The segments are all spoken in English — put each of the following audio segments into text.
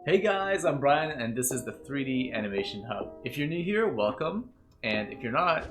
Hey guys, I'm Brian and this is the 3D Animation Hub. If you're new here, welcome, and if you're not,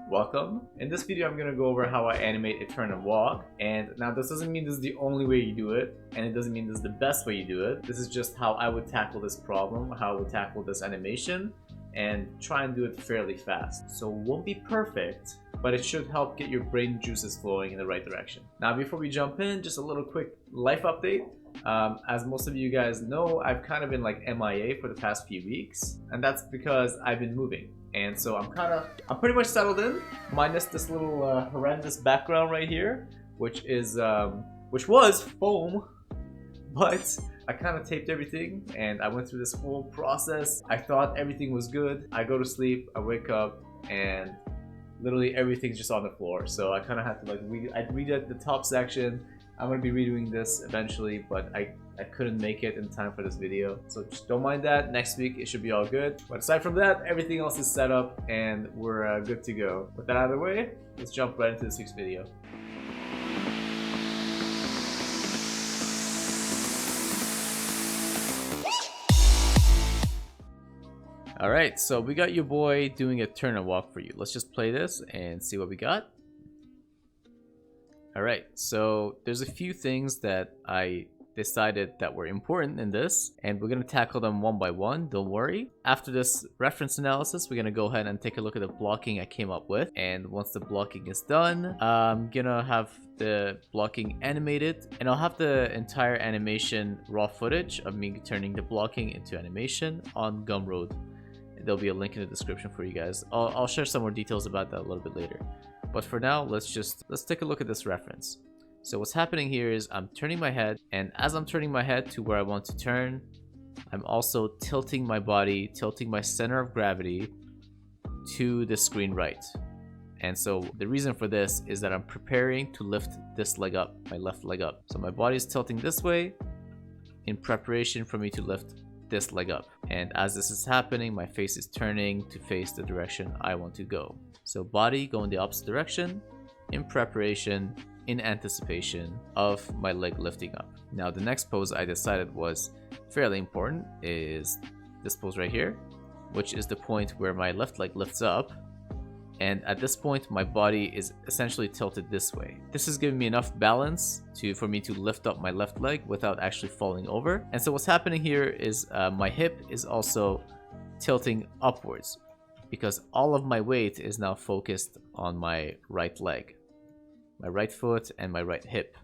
welcome. In this video I'm going to go over how I animate a turn and walk, and now this doesn't mean this is the only way you do it, and it doesn't mean this is the best way you do it. This is just how I would tackle this problem, how I would tackle this animation, and try and do it fairly fast. So it won't be perfect, but it should help get your brain juices flowing in the right direction. Now before we jump in, just a little quick life update. As most of you guys know, I've kind of been like MIA for the past few weeks, and that's because I've been moving. And so I'm pretty much settled in, minus this little horrendous background right here, which was foam, but I kind of taped everything and I went through this whole process. I thought everything was good. I go to sleep, I wake up, and literally everything's just on the floor. So I kind of had to I redid the top section. I'm going to be redoing this eventually, but I couldn't make it in time for this video. So just don't mind that. Next week it should be all good. But aside from that, everything else is set up and we're good to go. With that out of the way, let's jump right into this week's video. Alright, so we got your boy doing a turn and walk for you. Let's just play this and see what we got. Alright, so there's a few things that I decided that were important in this, and we're going to tackle them one by one, don't worry. After this reference analysis, we're going to go ahead and take a look at the blocking I came up with, and once the blocking is done, I'm going to have the blocking animated, and I'll have the entire animation raw footage of me turning the blocking into animation on Gumroad. There'll be a link in the description for you guys. I'll share some more details about that a little bit later. But for now, let's take a look at this reference. So what's happening here is I'm turning my head, and as I'm turning my head to where I want to turn, I'm also tilting my body, tilting my center of gravity to the screen right. And so the reason for this is that I'm preparing to lift this leg up, my left leg up. So my body is tilting this way in preparation for me to lift this leg up. And as this is happening, my face is turning to face the direction I want to go. So body going the opposite direction in preparation, in anticipation of my leg lifting up. Now the next pose I decided was fairly important is this pose right here, which is the point where my left leg lifts up. And at this point, my body is essentially tilted this way. This is giving me enough balance for me to lift up my left leg without actually falling over. And so what's happening here is my hip is also tilting upwards, because all of my weight is now focused on my right leg, my right foot and my right hip.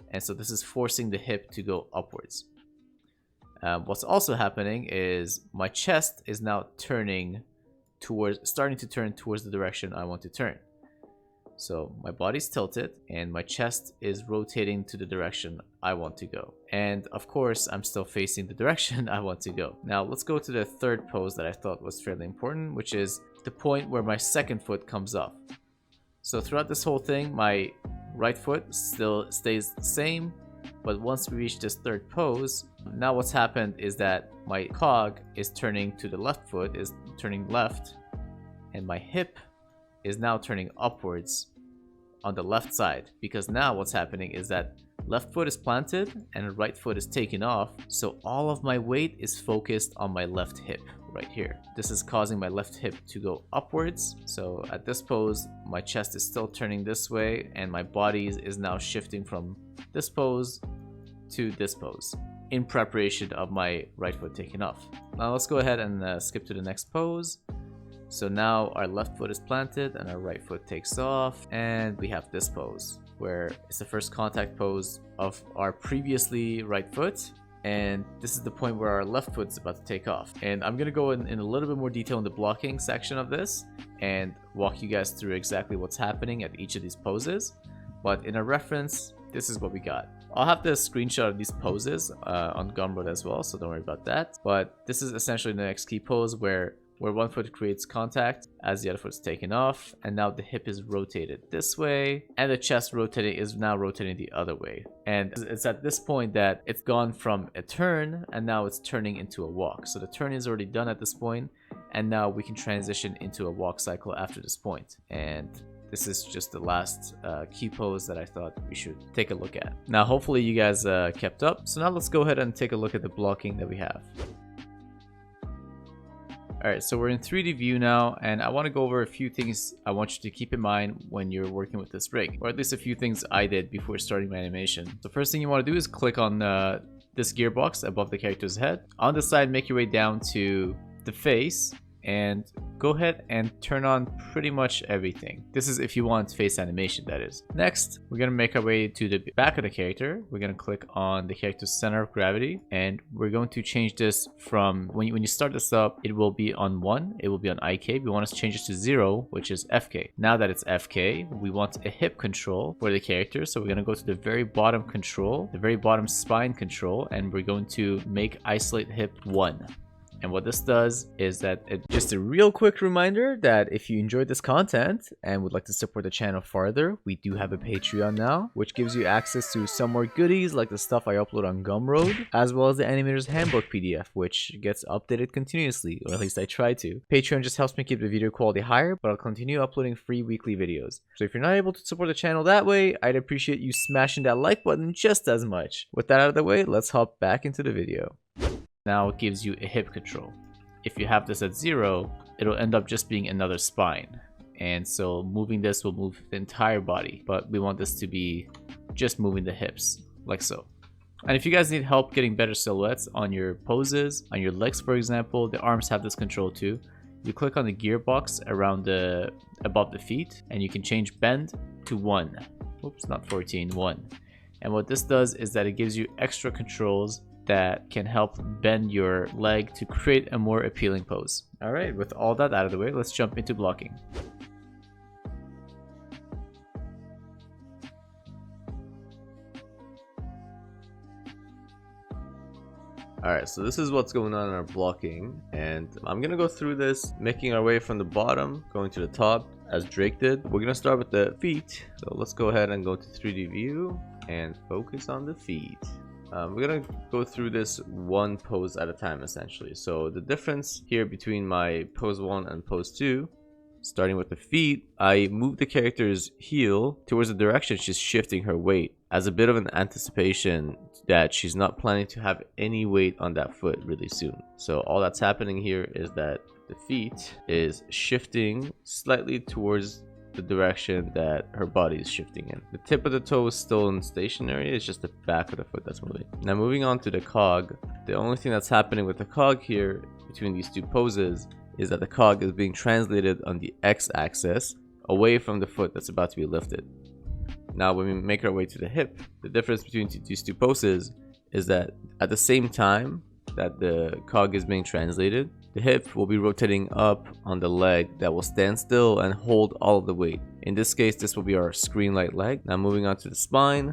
And so this is forcing the hip to go upwards. What's also happening is my chest is now starting to turn towards the direction I want to turn. So my body's tilted and my chest is rotating to the direction I want to go. And of course, I'm still facing the direction I want to go. Now let's go to the third pose that I thought was fairly important, which is the point where my second foot comes off. So throughout this whole thing, my right foot still stays the same, but once we reach this third pose, now what's happened is that my cog is turning to the left foot, is turning left, and my hip is now turning upwards on the left side, because now what's happening is that left foot is planted and right foot is taken off, so all of my weight is focused on my left hip right here. This is causing my left hip to go upwards. So at this pose, my chest is still turning this way and my body is now shifting from this pose to this pose in preparation of my right foot taking off. Now let's go ahead and skip to the next pose. So now our left foot is planted and our right foot takes off, and we have this pose where it's the first contact pose of our previously right foot, and this is the point where our left foot is about to take off. And I'm gonna go in a little bit more detail in the blocking section of this and walk you guys through exactly what's happening at each of these poses. But in a reference, this is what we got. I'll have the screenshot of these poses on Gumroad as well, so don't worry about that. But this is essentially the next key pose where one foot creates contact as the other foot is taken off, and now the hip is rotated this way, and the chest is now rotating the other way. And it's at this point that it's gone from a turn, and now it's turning into a walk. So the turn is already done at this point, and now we can transition into a walk cycle after this point. And this is just the last key pose that I thought we should take a look at. Now, hopefully you guys kept up. So now let's go ahead and take a look at the blocking that we have. Alright, so we're in 3D view now, and I want to go over a few things I want you to keep in mind when you're working with this rig, or at least a few things I did before starting my animation. The first thing you want to do is click on this gearbox above the character's head. On the side, make your way down to the face, and go ahead and turn on pretty much everything. This is if you want face animation, that is. Next, we're going to make our way to the back of the character. We're going to click on the character's center of gravity, and we're going to change this from, when you start this up, it will be on 1, it will be on IK. We want to change this to 0, which is FK. Now that it's FK, we want a hip control for the character, so we're going to go to the very bottom control, the very bottom spine control, and we're going to make isolate hip 1. And what this does is that just a real quick reminder that if you enjoyed this content and would like to support the channel further, we do have a Patreon now, which gives you access to some more goodies like the stuff I upload on Gumroad, as well as the Animator's Handbook PDF, which gets updated continuously, or at least I try to. Patreon just helps me keep the video quality higher, but I'll continue uploading free weekly videos. So if you're not able to support the channel that way, I'd appreciate you smashing that like button just as much. With that out of the way, let's hop back into the video. Now it gives you a hip control. If you have this at 0, it'll end up just being another spine. And so moving this will move the entire body, but we want this to be just moving the hips, like so. And if you guys need help getting better silhouettes on your poses, on your legs for example, the arms have this control too. You click on the gearbox around above the feet, and you can change bend to 1. Oops, not 14, 1. And what this does is that it gives you extra controls that can help bend your leg to create a more appealing pose. Alright, with all that out of the way, let's jump into blocking. Alright, so this is what's going on in our blocking, and I'm gonna go through this, making our way from the bottom, going to the top, as Drake did. We're gonna start with the feet, so let's go ahead and go to 3D view, and focus on the feet. We're gonna go through this one pose at a time essentially. So the difference here between my pose 1 and pose 2, starting with the feet, I move the character's heel towards the direction she's shifting her weight as a bit of an anticipation that she's not planning to have any weight on that foot really soon. So all that's happening here is that the feet is shifting slightly towards the direction that her body is shifting in. The tip of the toe is still in stationary, it's just the back of the foot that's moving. Now moving on to the cog, the only thing that's happening with the cog here between these two poses is that the cog is being translated on the x-axis away from the foot that's about to be lifted. Now when we make our way to the hip, the difference between these two poses is that at the same time that the cog is being translated, the hip will be rotating up on the leg that will stand still and hold all of the weight. In this case, this will be our screen light leg. Now moving on to the spine,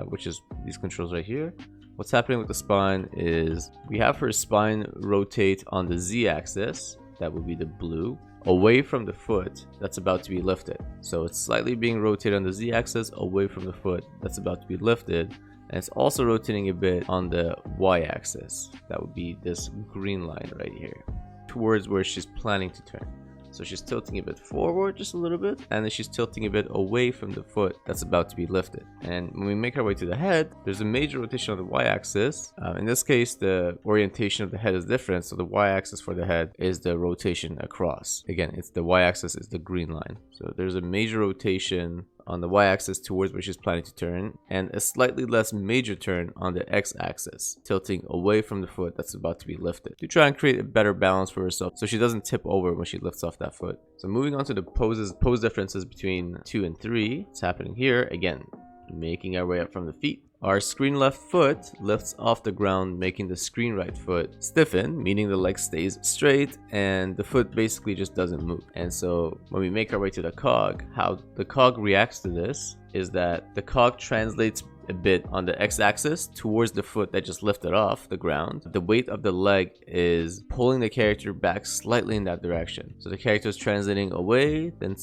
which is these controls right here. What's happening with the spine is we have her spine rotate on the z-axis, that would be the blue, away from the foot that's about to be lifted. So it's slightly being rotated on the z-axis away from the foot that's about to be lifted. And it's also rotating a bit on the y-axis. That would be this green line right here, towards where she's planning to turn. So she's tilting a bit forward just a little bit, and then she's tilting a bit away from the foot that's about to be lifted. And when we make our way to the head, there's a major rotation on the y-axis. In this case, the orientation of the head is different, so the y-axis for the head is the rotation across. Again, it's the y-axis is the green line. So there's a major rotation on the y-axis towards where she's planning to turn, and a slightly less major turn on the x-axis, tilting away from the foot that's about to be lifted, to try and create a better balance for herself so she doesn't tip over when she lifts off that foot. So moving on to the pose differences between 2 and 3, it's happening here. Again, making our way up from the feet. Our screen left foot lifts off the ground, making the screen right foot stiffen, meaning the leg stays straight and the foot basically just doesn't move. And so when we make our way to the cog, how the cog reacts to this is that the cog translates a bit on the x-axis towards the foot that just lifted off the ground. The weight of the leg is pulling the character back slightly in that direction. So the character is translating away, then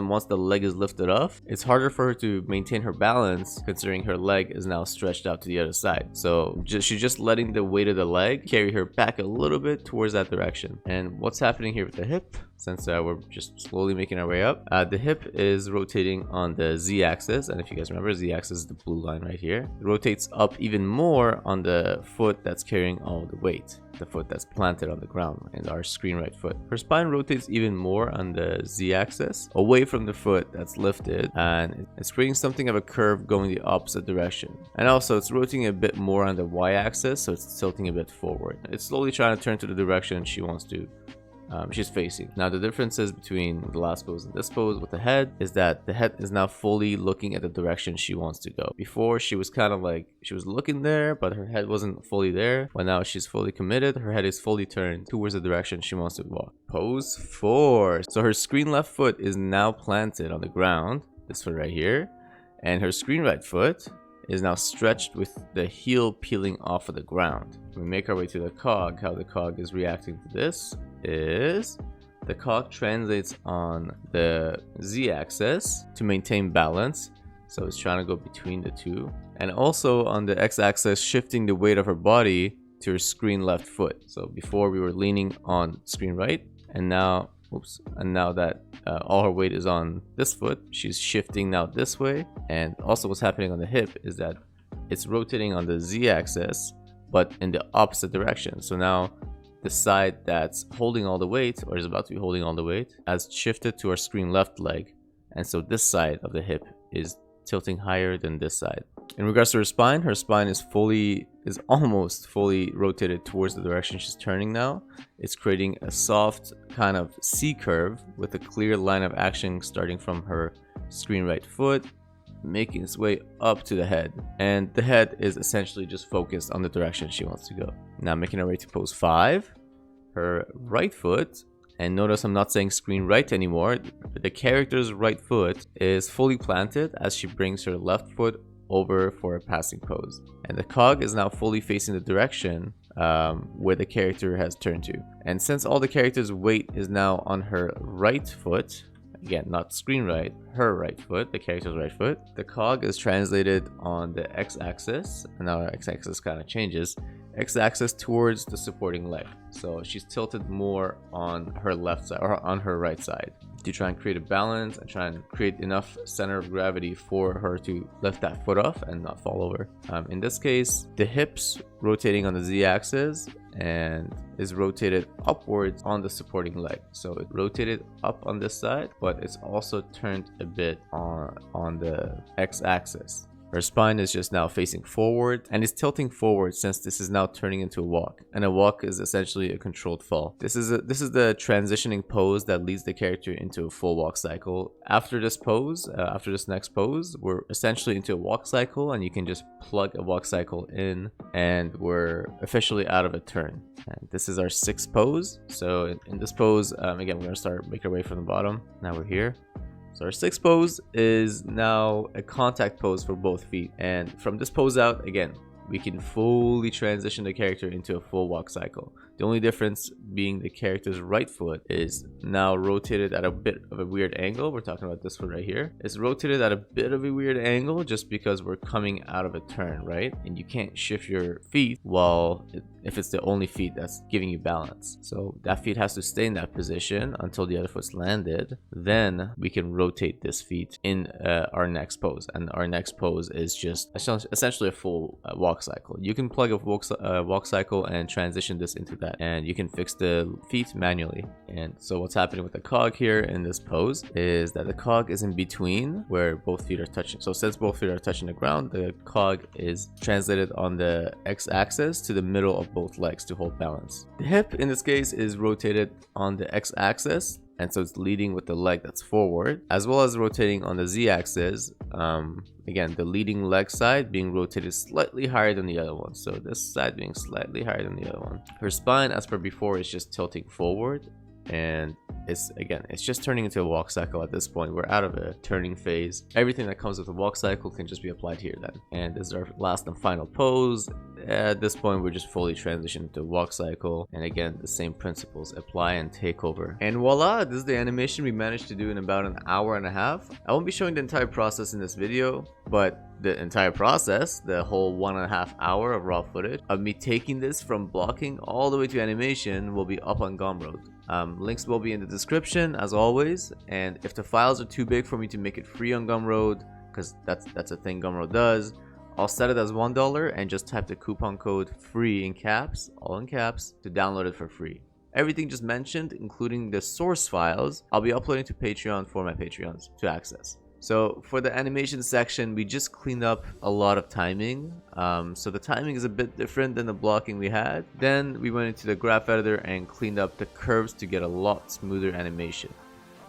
once the leg is lifted off, it's harder for her to maintain her balance considering her leg is now stretched out to the other side. So she's just letting the weight of the leg carry her back a little bit towards that direction. And what's happening here with the hip, since we're just slowly making our way up, the hip is rotating on the z-axis, and if you guys remember, z-axis is the blue line right here. It rotates up even more on the foot that's carrying all the weight, the foot that's planted on the ground, and our screen right foot. Her spine rotates even more on the z-axis away from the foot that's lifted, and it's creating something of a curve going the opposite direction. And also it's rotating a bit more on the y-axis, so it's tilting a bit forward. It's slowly trying to turn to the direction she wants to. She's facing. Now the differences between the last pose and this pose with the head is that the head is now fully looking at the direction she wants to go. Before she was kind of like, she was looking there, but her head wasn't fully there. But now she's fully committed. Her head is fully turned towards the direction she wants to walk. Pose 4. So her screen left foot is now planted on the ground, this foot right here, and her screen right foot is now stretched with the heel peeling off of the ground. We make our way to the cog. How the cog is reacting to this is the cog translates on the z-axis to maintain balance, so it's trying to go between the two, and also on the x-axis shifting the weight of her body to her screen left foot. So before we were leaning on screen right, and now that all her weight is on this foot, she's shifting now this way. And also what's happening on the hip is that it's rotating on the z-axis but in the opposite direction. So now the side that's holding all the weight, or is about to be holding all the weight, has shifted to our screen left leg, and so this side of the hip is tilting higher than this side. In regards to her spine is almost fully rotated towards the direction she's turning now. It's creating a soft kind of C curve with a clear line of action starting from her screen right foot, making its way up to the head, and the head is essentially just focused on the direction she wants to go. Now making our way to pose 5, her right foot, and notice I'm not saying screen right anymore, the character's right foot is fully planted as she brings her left foot over for a passing pose, and the cog is now fully facing the direction where the character has turned to. And since all the character's weight is now on her right foot, again, not screen right, her right foot, the character's right foot, the cog is translated on the x-axis, and now our x-axis kind of changes, x-axis towards the supporting leg. So she's tilted more on her left side, or on her right side, to try and create a balance and try and create enough center of gravity for her to lift that foot off and not fall over. In this case, the hips rotating on the z-axis and is rotated upwards on the supporting leg. So it rotated up on this side, but it's also turned a bit on the x-axis. Her spine is just now facing forward and is tilting forward since this is now turning into a walk, and a walk is essentially a controlled fall. This is the transitioning pose that leads the character into a full walk cycle. After this pose, after this next pose, we're essentially into a walk cycle, and you can just plug a walk cycle in and we're officially out of a turn. And this is our 6th pose. So in this pose, again, we're gonna make our way from the bottom. Now we're here. So our 6th pose is now a contact pose for both feet, and from this pose out, again, we can fully transition the character into a full walk cycle. The only difference being the character's right foot is now rotated at a bit of a weird angle. We're talking about this foot right here. It's rotated at a bit of a weird angle just because we're coming out of a turn, right? And you can't shift your feet if it's the only feet that's giving you balance. So that feet has to stay in that position until the other foot's landed. Then we can rotate this feet in our next pose. And our next pose is just essentially a full walk cycle. You can plug a walk cycle and transition this into that, and you can fix the feet manually. And so what's happening with the cog here in this pose is that the cog is in between where both feet are touching. So since both feet are touching the ground, the cog is translated on the x-axis to the middle of both legs to hold balance. The hip in this case is rotated on the x-axis, and so it's leading with the leg that's forward, as well as rotating on the z-axis. Again, the leading leg side being rotated slightly higher than the other one, so this side being slightly higher than the other one. Her spine, as per before, is just tilting forward, and it's just turning into a walk cycle at this point. We're out of a turning phase. Everything that comes with a walk cycle can just be applied here then. And this is our last and final pose. At this point, we're just fully transitioned to walk cycle, and again, the same principles apply and take over. And voila, this is the animation we managed to do in about an hour and a half. I won't be showing the entire process in this video, but the entire process, the whole 1.5 hours of raw footage of me taking this from blocking all the way to animation, will be up on Gumroad. Links will be in the description as always, and if the files are too big for me to make it free on Gumroad, because that's a thing Gumroad does, I'll set it as $1 and just type the coupon code FREE in caps, all in caps, to download it for free. Everything just mentioned, including the source files, I'll be uploading to Patreon for my Patreons to access. So for the animation section, we just cleaned up a lot of timing. So the timing is a bit different than the blocking we had. Then we went into the graph editor and cleaned up the curves to get a lot smoother animation.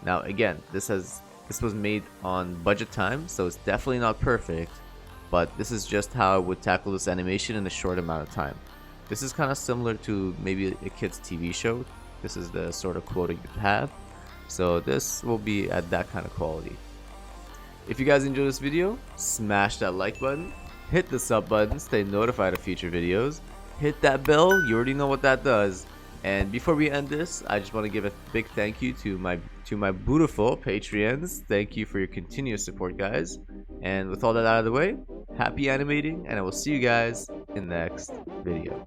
Now again, this was made on budget time, so it's definitely not perfect, but this is just how I would tackle this animation in a short amount of time. This is kind of similar to maybe a kid's TV show. This is the sort of quota you'd have. So this will be at that kind of quality. If you guys enjoyed this video, smash that like button, hit the sub button, stay notified of future videos, hit that bell, you already know what that does. And before we end this, I just want to give a big thank you to my beautiful Patreons. Thank you for your continuous support, guys. And with all that out of the way, happy animating, and I will see you guys in the next video.